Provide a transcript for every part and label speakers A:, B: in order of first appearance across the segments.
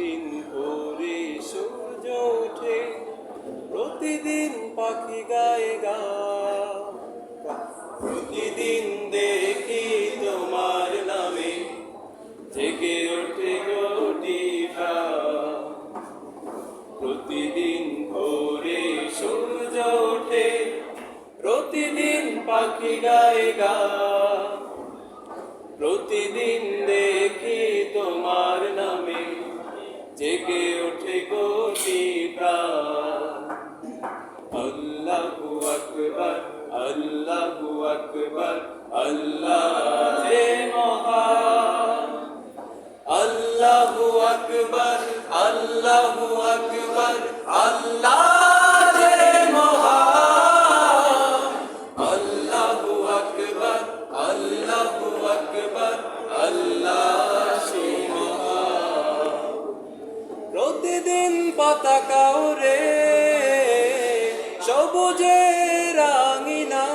A: প্রতিদিন ভোরে সূর্য ওঠে, প্রতিদিন পাখি গায়ে গান। প্রতিদিন দেখি তোমার নামে জেগে ওঠে কোটি প্রাণ। প্রতিদিন ভোরে সূর্য ওঠে, প্রতিদিন পাখি গায়ে গান। প্রতিদিন দেখি তোমার নামে জেগে ওঠে কোটি প্রাণ। আল্লাহু আকবার, আল্লাহু আকবার, আল্লাহ যে মহান। আল্লাহু আকবার, আল্লাহু আকবার, আল্লাহ যে মহান। আল্লাহু আকবার, আল্লাহু আকবার, আল্লাহ সে মহান। প্রতিদিন পতাকা ওড়ে সবুজে রাঙিনা,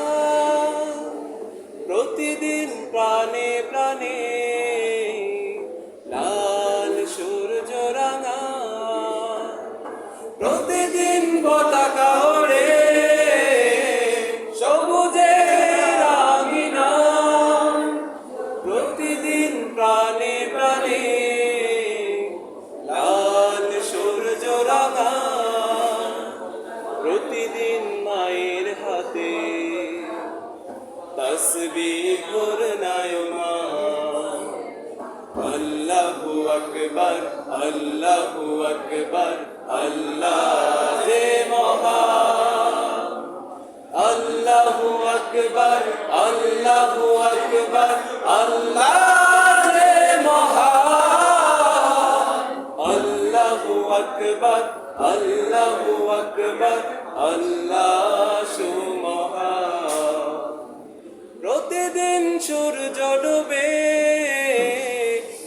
A: প্রতিদিন প্রাণে প্রাণে লাল সূর্য রাঙা। প্রতিদিন পতাকা ওড়ে সবুজে রাঙিনা, প্রতিদিন প্রাণে প্রাণে লাল সূর্য রাঙা। প্রতিদিন মায়ের হাতে তসবিহ ঘূর্ণায়মান। আল্লাহু আকবার, আল্লাহু আকবার, আল্লাহ যে মহান। আল্লাহু আকবার, আল্লাহু আকবার, আল্লাহ যে মহান। আল্লাহু আকবার, আল্লাহু আকবার, আল্লাহ সুমহান। প্রতিদিন সূর্য ডুবে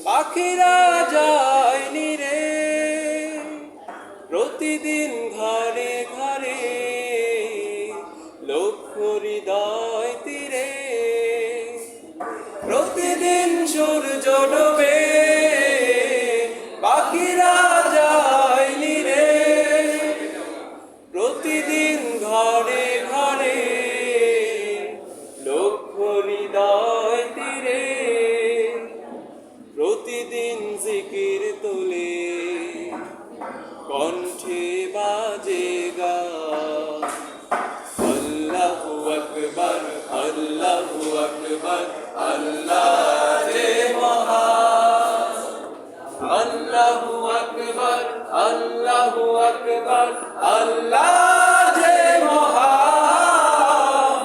A: পাখিরা যায় নিরে, প্রতিদিন ঘরে ঘরে লক্ষ্য হৃদয় তীরে। প্রতিদিন সূর্য ডুবে পাখিরা যায় নিরে, প্রতিদিন ঘরে ঘরে লক্ষ্য হৃদয় তীরে। প্রতিদিন জিকির তোলে কণ্ঠে বাজে গান। আল্লাহু আকবার, আল্লাহু আকবার, আল্লাহ যে মহান। আল্লাহু আকবার, আল্লাহু আকবার, আল্লাহ যে মহান।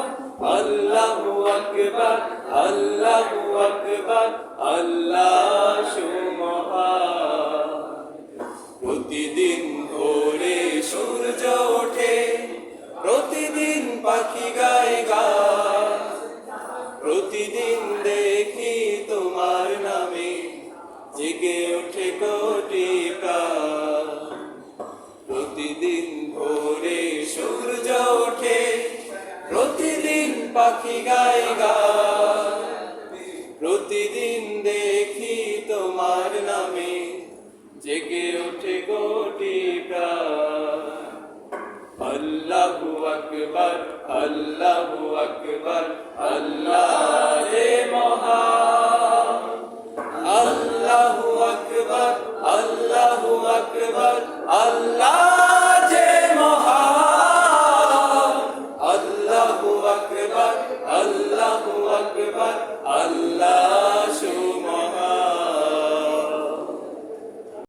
A: আল্লাহু আকবার, আল্লাহু আকবার, আল্লাহ সুমহান। প্রতিদিন ভোরে সূর্য ওঠে, প্রতিদিন পাখি গায়ে গান। প্রতিদিন দেখি তোমার নামে জেগে ওঠে কোটি প্রাণ। প্রতিদিন ভোরে সূর্য ওঠে, প্রতিদিন পাখি গায়ে গান। প্রতিদিন দেখি তোমার নামে জেগে ওঠে কোটি প্রাণ। আল্লাহু আকবার, আল্লাহু আকবার, আল্লাহ যে মহান। আল্লাহু